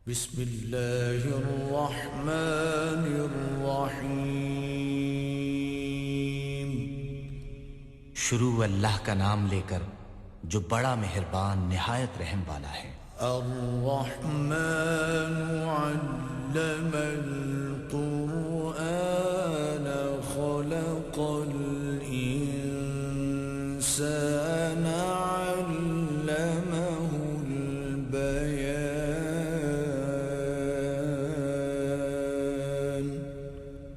بسم اللہ الرحمن الرحیم۔ شروع اللہ کا نام لے کر جو بڑا مہربان نہایت رحم والا ہے۔ الرحمن علم القرآن خلق الإنسان علمه البيان۔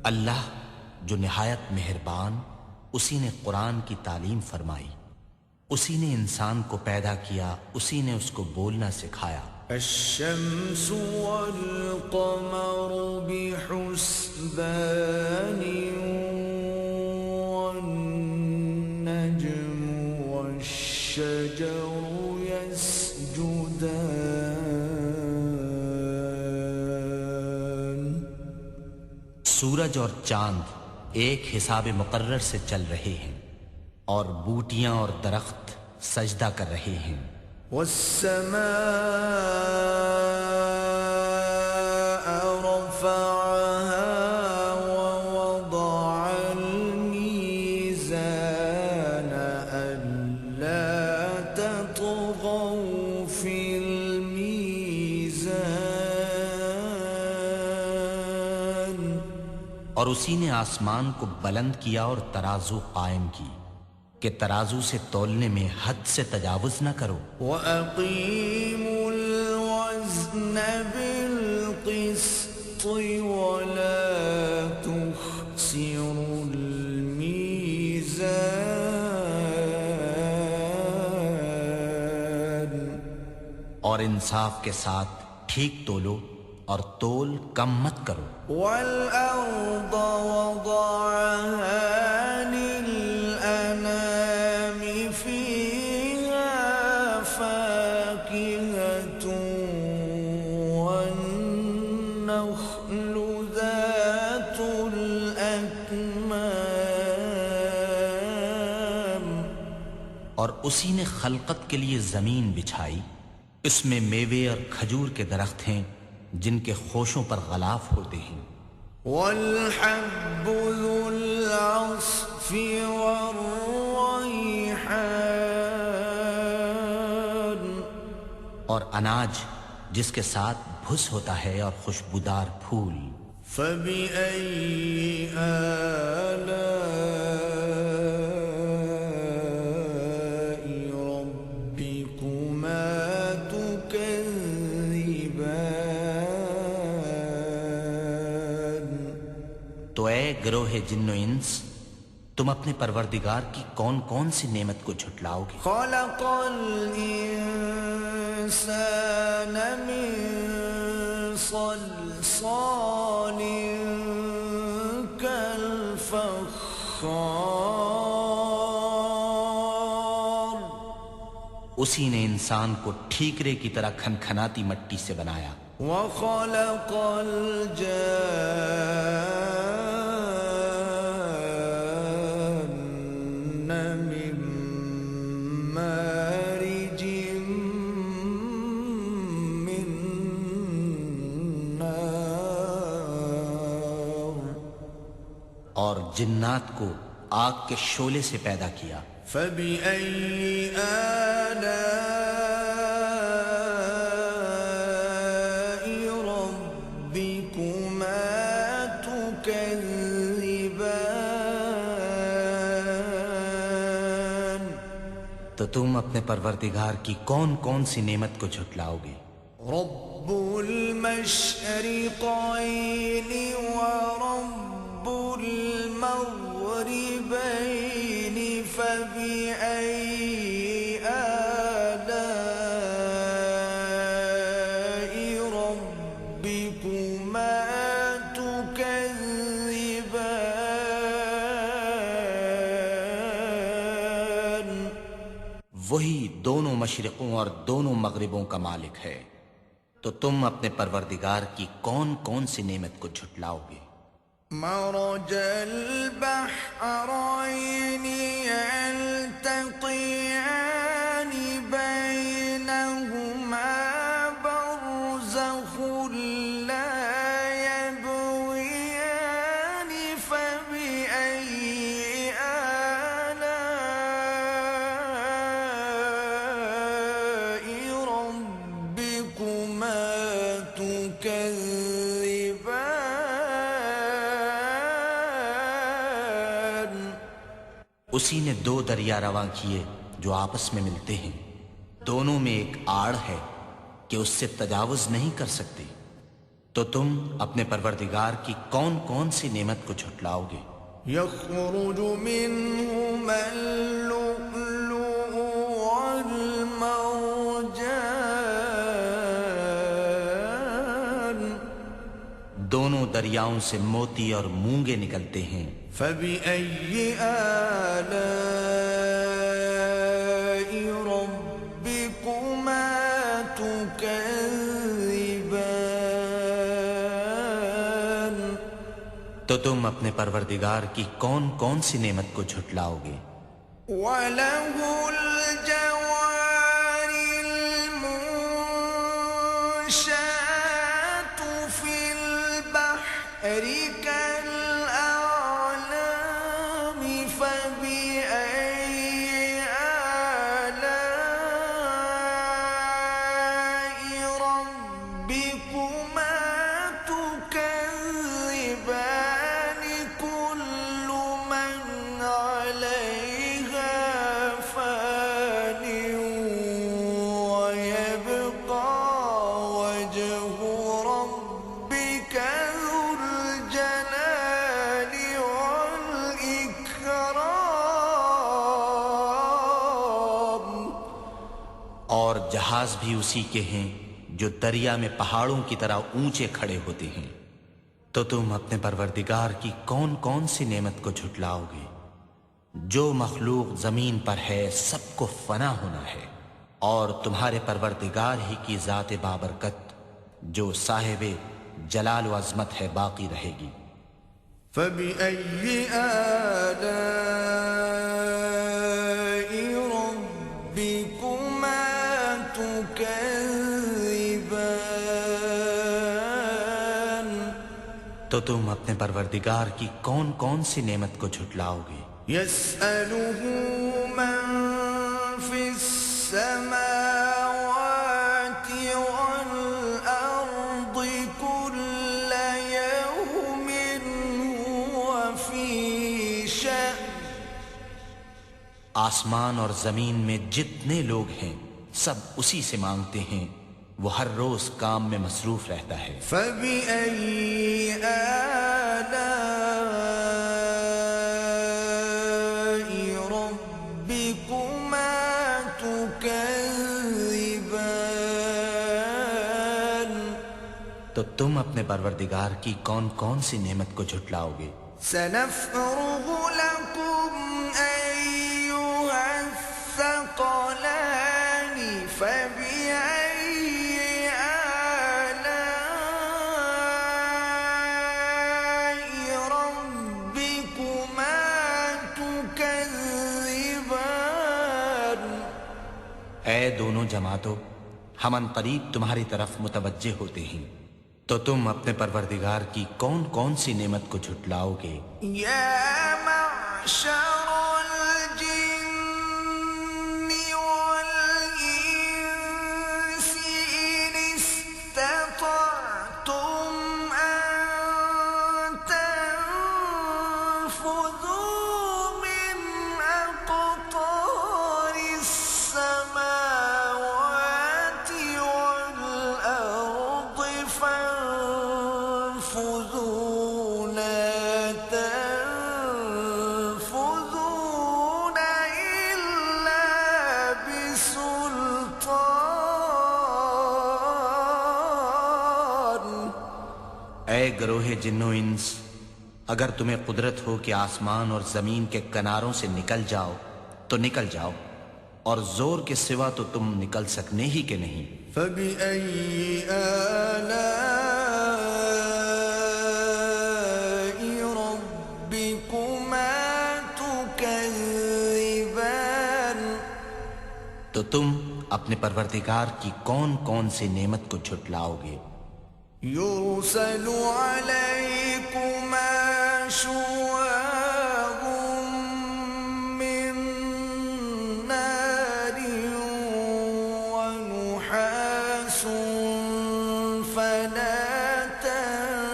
اللہ جو نہایت مہربان، اسی نے قرآن کی تعلیم فرمائی، اسی نے انسان کو پیدا کیا، اسی نے اس کو بولنا سکھایا۔ الشمس والقمر بحسبان والنجم والشجر يسجدان۔ سورج اور چاند ایک حساب مقرر سے چل رہے ہیں، اور بوٹیاں اور درخت سجدہ کر رہے ہیں۔ والسماء رفعها ووضع الميزان ألا تطغوا في الميزان۔ اور اسی نے آسمان کو بلند کیا اور ترازو قائم کی کہ ترازو سے تولنے میں حد سے تجاوز نہ کرو۔ وَأَقِيمُوا الْوَزْنَ بِالْقِسْطِ وَلَا تُخْسِرُوا الْمِيزَانَ۔ اور انصاف کے ساتھ ٹھیک تولو اور تول کم مت کرو۔ وَالْأَرْضَ وَضَعَهَا لِلْأَنَامِ فِيهَا فَاكِهَةٌ وَالنَّخْلُ ذَاتُ الْأَكْمَامِ۔ اور اسی نے خلقت کے لیے زمین بچھائی، اس میں میوے اور کھجور کے درخت ہیں جن کے خوشوں پر غلاف ہوتے ہیں۔ وَالْحَبُّ ذُو الْعَصْفِ وَالرَّيْحَانُ۔ اور اناج جس کے ساتھ بھس ہوتا ہے اور خوشبودار پھول۔ فَبِأَيِّ آلَاءِ رَبِّكُمَا تُكَذِّبَانِ۔ تو اے گروہ جن و انس، تم اپنے پروردگار کی کون کون سی نعمت کو جھٹلاؤ گے؟ خَلَقَ الْإِنسَانَ مِن صَلْصَالٍ كَالْفَخَّارِ۔ اسی نے انسان کو ٹھیکرے کی طرح کھنکھناتی مٹی سے بنایا۔ وَخَلَقَ الْجَانَّ مِن مَّارِجٍ مِّن نَّارٍ۔ اور جنات کو آگ کے شعلے سے پیدا کیا۔ فَبِأَيِّ آلَاءِ رَبِّكُمَا تُكَذِّبَانِ۔ تو تم اپنے پروردگار کی کون کون سی نعمت کو جھٹلاؤ گے؟ رَبُّ الْمَشْرِقَيْنِ وَرَبُّ الْمَغْرِبَيْنِ فَبِأَيِّ آلَاءِ رَبِّكُمَا تُكَذِّبَانِ۔ وہی دونوں مشرقوں اور دونوں مغربوں کا مالک ہے، تو تم اپنے پروردگار کی کون کون سی نعمت کو جھٹلاؤ گے؟ مرج البحرين يلتقيان بينهما برزخ اسی نے دو دریا رواں کیے جو آپس میں ملتے ہیں، دونوں میں ایک آڑ ہے کہ اس سے تجاوز نہیں کر سکتے، تو تم اپنے پروردگار کی کون کون سی نعمت کو جھٹلاؤ گے؟ يخرج منهما اللؤلؤ والمرجان دونوں دریاؤں سے موتی اور مونگے نکلتے ہیں، فبأي آلاء ربكما تكذبان تو تم اپنے پروردگار کی کون کون سی نعمت کو جھٹلاؤ گے؟ وَلَهُ الْجَوَارِ الْمُنشَآتُ فِي الْبَحْرِ كَالْأَعْلَامِ فَبِأَيِّ آلَاءِ رَبِّكُمَا تُكَذِّبَانِ كُلُّ مَنْ عَلَيْهَا فَانٍ وَيَبْقَى وَجْهُ رَبِّكَ ذُو الْجَلَالِ وَالْإِكْرَامِ اور جہاز بھی اسی کے ہیں جو دریا میں پہاڑوں کی طرح اونچے کھڑے ہوتے ہیں، تو تم اپنے پروردگار کی کون کون سی نعمت کو جھٹلاؤ گے؟ جو مخلوق زمین پر ہے سب کو فنا ہونا ہے، اور تمہارے پروردگار ہی کی ذات بابرکت جو صاحب جلال و عظمت ہے باقی رہے گی۔ فَبِأَيِّ آلَاءِ رَبِّكُمَا تُكَذِّبَانِ تو تم اپنے پروردگار کی کون کون سی نعمت کو جھٹلاؤ گے؟ يَسْأَلُهُ مَن فِي السَّمَاوَاتِ وَالْأَرْضِ كُلَّ يَوْمٍ هُوَ فِي شَأْنٍ آسمان اور زمین میں جتنے لوگ ہیں سب اسی سے مانگتے ہیں، وہ ہر روز کام میں مصروف رہتا ہے۔ فَبِأَيِّ آلَاءِ رَبِّكُمَا تُكَذِّبَانِ تو تم اپنے پروردگار کی کون کون سی نعمت کو جھٹلاؤ گے؟ سَنَفْرُغُ لَكُمْ أَيُّهَ الثَّقَلَانِ فَبِأَيِّ آلَاءِ رَبِّكُمَا تُكَذِّبَانِ اے دونوں جماعتوں، ہم عنقریب تمہاری طرف متوجہ ہوتے ہیں، تو تم اپنے پروردگار کی کون کون سی نعمت کو جھٹلاؤ گے؟ يَا مَعْشَرَ الْجِنِّ وَالْإِنسِ إِنِ اسْتَطَعْتُمْ أَن تَنفُذُوا مِنْ أَقْطَارِ السَّمَاوَاتِ وَالْأَرْضِ فَانفُذُوا لَا تَنفُذُونَ إِلَّا بِسُلْطَانٍ اے گروہ جن و انس، اگر تمہیں قدرت ہو کہ آسمان اور زمین کے کناروں سے نکل جاؤ تو نکل جاؤ، اور زور کے سوا تو تم نکل سکنے ہی کہ نہیں۔ فَبِأَيِّ آلَاءِ رَبِّكُمَا تُكَذِّبَانِ تو تم اپنے پروردگار کی کون کون سی نعمت کو جھٹلاؤ گے؟ يُرْسَلُ عَلَيْكُمَا شُوَاظٌ مِّن نَّارٍ وَنُحَاسٌ فَلَا تَنتَصِرَانِ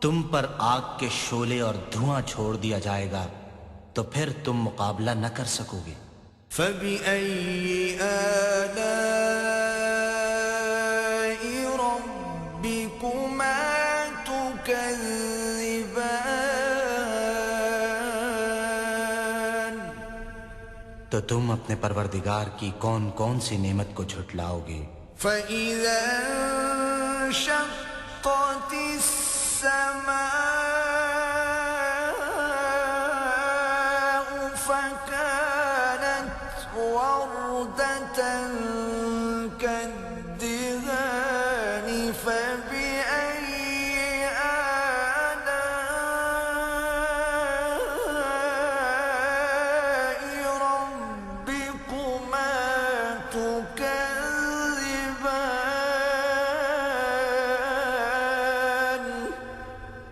تم پر آگ کے شعلے اور دھواں چھوڑ دیا جائے گا تو پھر تم مقابلہ نہ کر سکو گے۔ فَبِأَيِّ آلَاءِ رَبِّكُمَا تُكَذِّبَانِ؟ تو تم اپنے پروردگار کی کون کون سی نعمت کو جھٹلاؤ گے؟ فَإِذَا انشَقَّتِ السَّمَاءُ فَكَانَتْ وَرْدَةً كَالدِّهَانِ فَبِأَيِّ آلَاءِ رَبِّكُمَا تُكَذِّبَانِ؟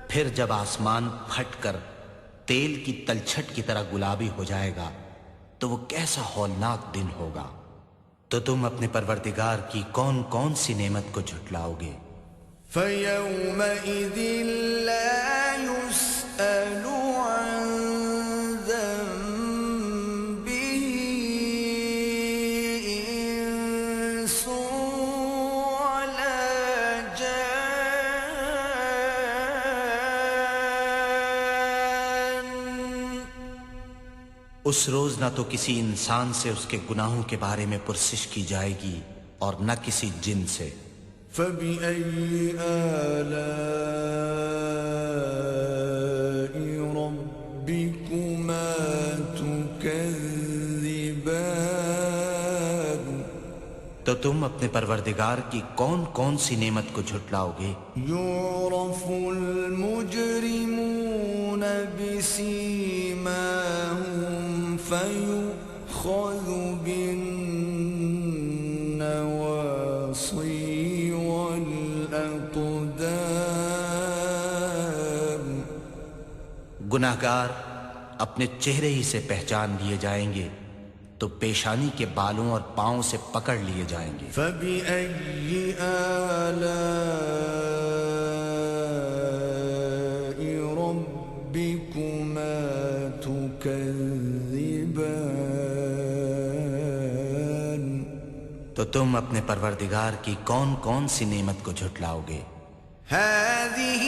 پھر جب آسمان پھٹ کر تیل کی تلچھٹ کی طرح گلابی ہو جائے گا تو وہ کیسا ہولناک دن ہوگا۔ تو تم اپنے پروردگار کی کون کون سی نعمت کو جھٹلاؤ گے؟ فَيَوْمَئِذٍ لَا يُسْأَلُ عَنْ ذَنبِهِ إِنسٌ وَلَا جَانٌّ۔ اس روز نہ تو کسی انسان سے اس کے گناہوں کے بارے میں پرسش کی جائے گی اور نہ کسی جن سے۔ فَبِأَيِّ آلَاءِ رَبِّكُمَا تُكَذِّبَانِ؟ تو تم اپنے پروردگار کی کون کون سی نعمت کو جھٹلاؤ گے؟ يُعْرَفُ الْمُجْرِمُونَ بِسِيمَاهُمْ فَيُؤْخَذُ بِالنَّوَاصِي وَالْأَقْدَامِ۔ گناہگار اپنے چہرے ہی سے پہچان لیے جائیں گے تو پیشانی کے بالوں اور پاؤں سے پکڑ لیے جائیں گے۔ فَبِأَيِّ آلَاءِ رَبِّكُمَا تُكَذِّبَانِ؟ تو تم اپنے پروردگار کی کون کون سی نعمت کو جھٹلاؤ گے؟ هَذِهِ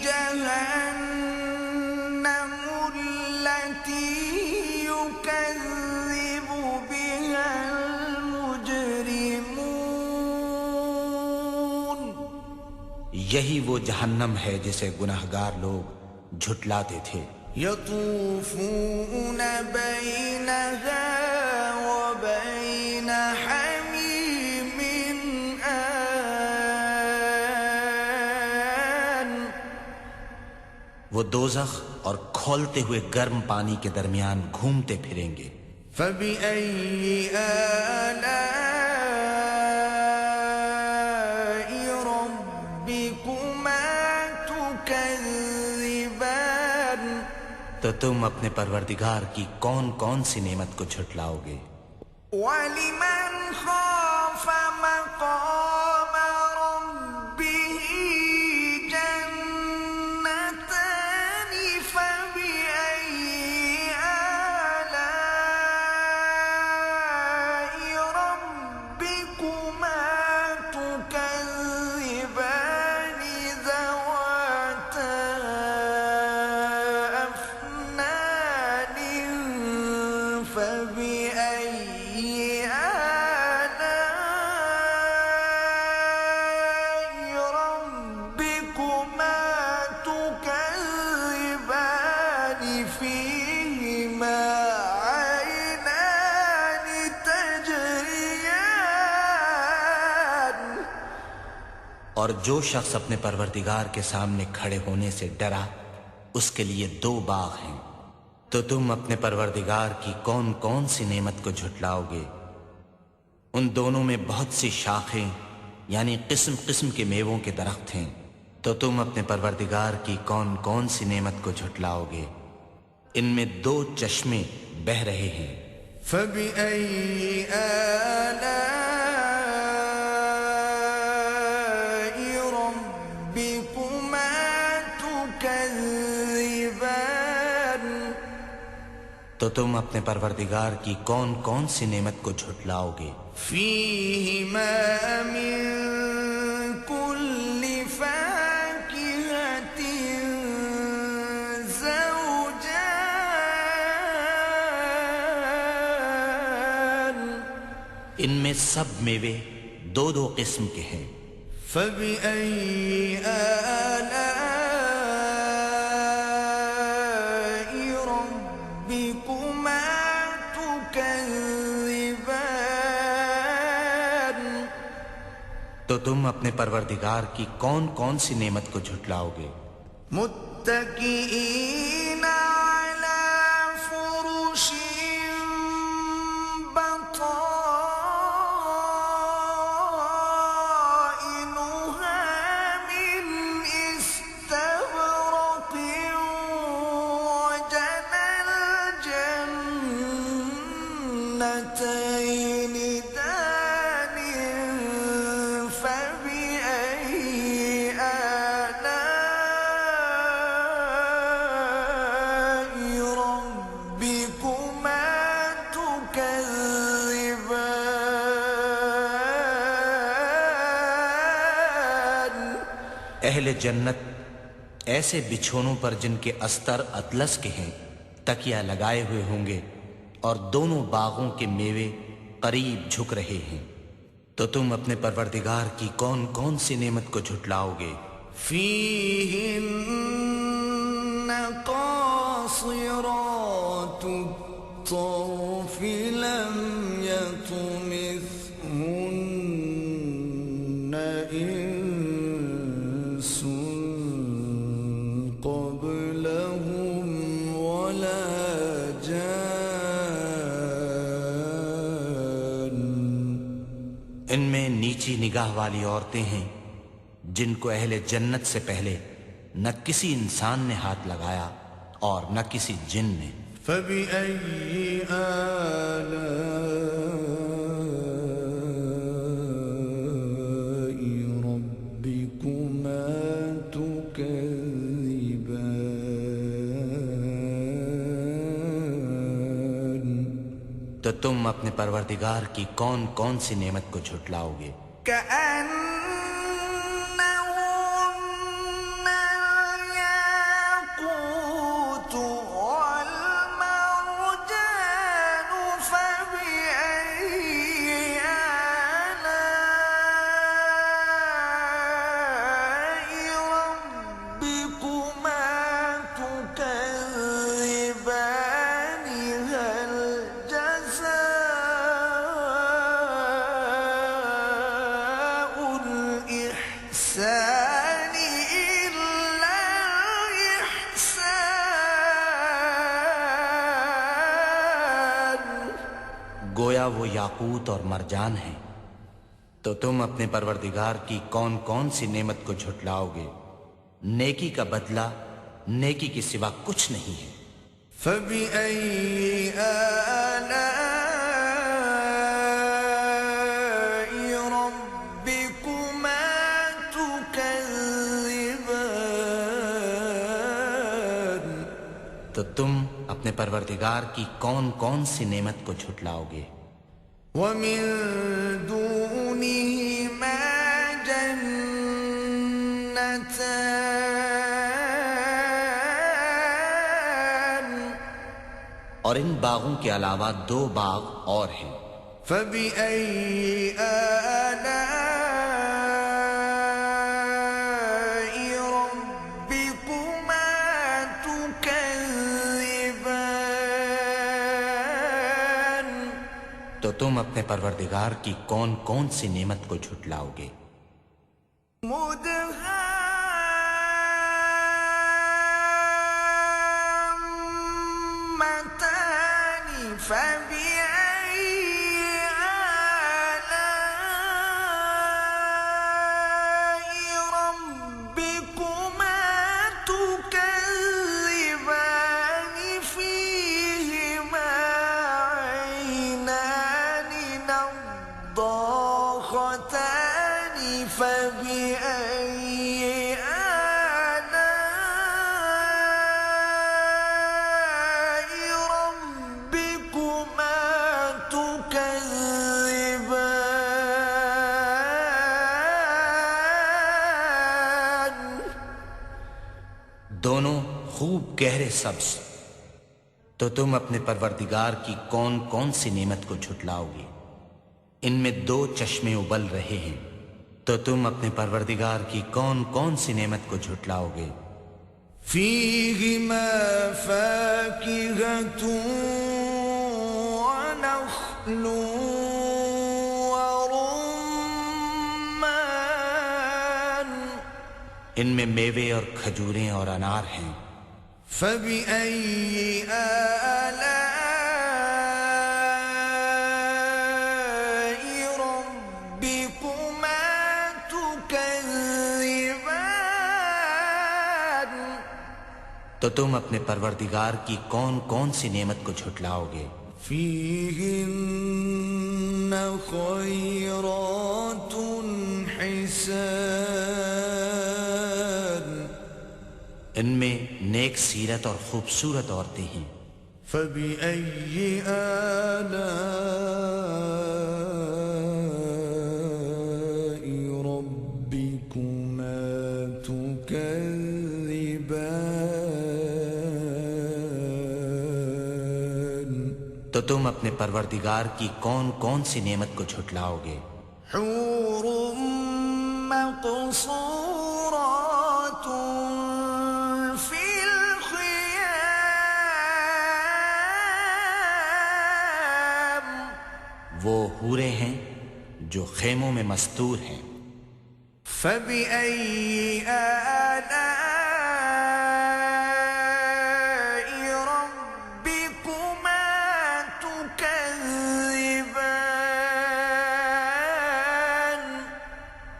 جَهَنَّمُ الَّتِي يُكَذِّبُ بِهَا الْمُجْرِمُونَ۔ یہی وہ جہنم ہے جسے گناہگار لوگ جھٹلاتے تھے۔ يَطُوفُونَ بَيْنَهَا وَبَيْنَ حَمِيمٍ آنٍ۔ وہ دوزخ اور کھولتے ہوئے گرم پانی کے درمیان گھومتے پھریں گے۔ فَبِأَيِّ آلَاءِ رَبِّكُمَا تُكَذِّبَانِ؟ تو تم اپنے پروردگار کی کون کون سی نعمت کو جھٹلاؤ گے؟ وَلِمَنْ خَافَ مَقَامَ رَبِّهِ جَنَّتَانِ فَبِأَيِّ آلَاءِ رَبِّكُمَا تُكَذِّبَانِ؟ ذَوَاتَا أَفْنَانٍ فَبِأَيِّ آلَاءِ رَبِّكُمَا تُكَذِّبَانِ؟ فِيهِمَا عَيْنَانِ تَجْرِيَانِ۔ اور جو شخص اپنے پروردگار کے سامنے کھڑے ہونے سے ڈرا اس کے لیے دو باغ ہیں۔ تو تم اپنے پروردگار کی کون کون سی نعمت کو جھٹلاؤ گے؟ ان دونوں میں بہت سی شاخیں یعنی قسم قسم کے میووں کے درخت ہیں۔ تو تم اپنے پروردگار کی کون کون سی نعمت کو جھٹلاؤ گے؟ ان میں دو چشمے بہہ رہے ہیں۔ فَبِأَيِّ آلَاءِ رَبِّكُمَا تو تم اپنے پروردگار کی کون کون سی نعمت کو جھٹلاؤ گے؟ فیہما من کل فاکہۃ زوجان، ان میں سب میوے دو دو قسم کے ہیں۔ فبأي آلاء ربكما تكذبان، تو تم اپنے پروردگار کی کون کون سی نعمت کو جھٹلاؤ گے؟ متكئين على فرش بطائنها من استبرق، وجنى الجنتين دان، فبأي آلاء ربكما تكذبان۔ اہل جنت ایسے بچھونوں پر جن کے استر اطلس کے ہیں تکیہ لگائے ہوئے ہوں گے، اور دونوں باغوں کے میوے قریب جھک رہے ہیں۔ تو تم اپنے پروردگار کی کون کون سی نعمت کو جھٹلاؤ گے؟ فيهن قاصرات الطرف لم يطمثهن إنس قبلهم ولا جان، ان میں نیچی نگاہ والی عورتیں ہیں جن کو اہل جنت سے پہلے نہ کسی انسان نے ہاتھ لگایا اور نہ کسی جن نے۔ فبأي آلاء ربكما تكذبان، تو تم اپنے پروردگار کی کون کون سی نعمت کو جھٹلاؤ گے؟ كأنهن الياقوت والمرجان، فبأي آلاء ربكما تكذبان، هل جزاء الإحسان إلا الإحسان؟ گویا وہ یاقوت اور مرجان ہیں۔ تو تم اپنے پروردگار کی کون کون سی نعمت کو جھٹلاؤ گے؟ نیکی کا بدلہ نیکی کے سوا کچھ نہیں ہے۔ فبأي آلاء ربكما تكذبان، تو تم اپنے پروردگار کی کون کون سی نعمت کو جھٹلاؤ گے؟ ومن دونهما جنتان، اور ان باغوں کے علاوہ دو باغ اور ہیں۔ فبأي آلاء ربكما تكذبان، تو تم اپنے پروردگار کی کون کون سی نعمت کو جھٹلاؤ گے؟ مدهامتان، فبأي آلاء ربكما تكذبان، فيهما عينان نضاختان، فبأي آلاء دونوں خوب گہرے سبز، تو تم اپنے پروردگار کی کون کون سی نعمت کو جھٹلاؤ گے؟ ان میں 2 چشمے ابل رہے ہیں، تو تم اپنے پروردگار کی کون کون سی نعمت کو جھٹلاؤ گے؟ فيهما فاكهة ونخل ورمان ان میں میوے اور کھجوریں اور انار ہیں۔ فبأي آلاء ربكما تكذبان تو تم اپنے پروردگار کی کون کون سی نعمت کو جھٹلاؤ گے؟ فيهن خيرات حسان ان میں نیک سیرت اور خوبصورت عورتیں ہیں۔ فبأي آلاء ربكما تكذبان تو تم اپنے پروردگار کی کون کون سی نعمت کو جھٹلاؤ گے؟ حور مقصورات في الخيام وہ حوریں ہیں جو خیموں میں مستور ہیں۔ فبأي آلاء ربكما تكذبان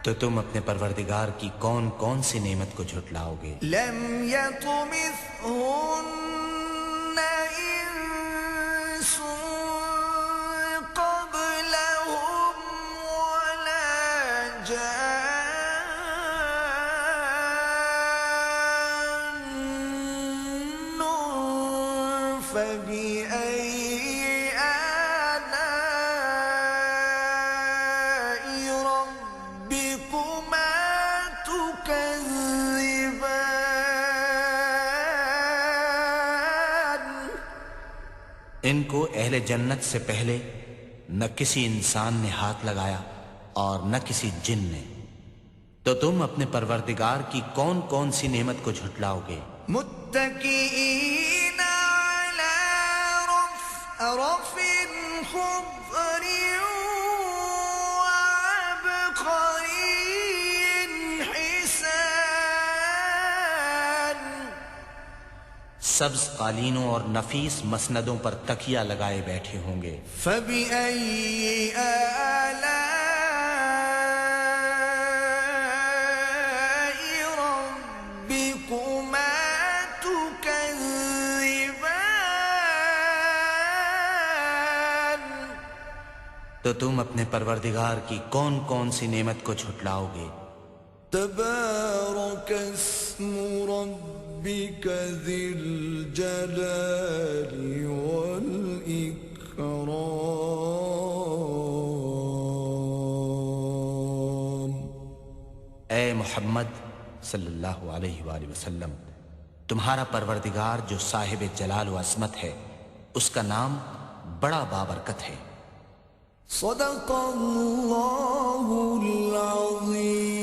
تو تم اپنے پروردگار کی کون کون سی نعمت کو جھٹلاؤ گے؟ لم يطمثهن إنس قبلهم ولا جان فبأي آلاء ربكما تكذبان ان کو اہل جنت سے پہلے نہ کسی انسان نے ہاتھ لگایا اور نہ کسی جن نے، تو تم اپنے پروردگار کی کون کون سی نعمت کو جھٹلاؤ گے؟ متكئين على رفرف خضر وعبقري حسان سبز قالینوں اور نفیس مسندوں پر تکیہ لگائے بیٹھے ہوں گے۔ فبأي آلاء ربكما تكذبان تو تم اپنے پروردگار کی کون کون سی نعمت کو جھٹلاؤ گے؟ تبارك اسم ربك ذي الجلال والإكرام اے محمد صلی اللہ علیہ وآلہ وسلم، تمہارا پروردگار جو صاحب جلال و عظمت ہے، اس کا نام بڑا بابرکت ہے۔ صدق اللہ العظیم۔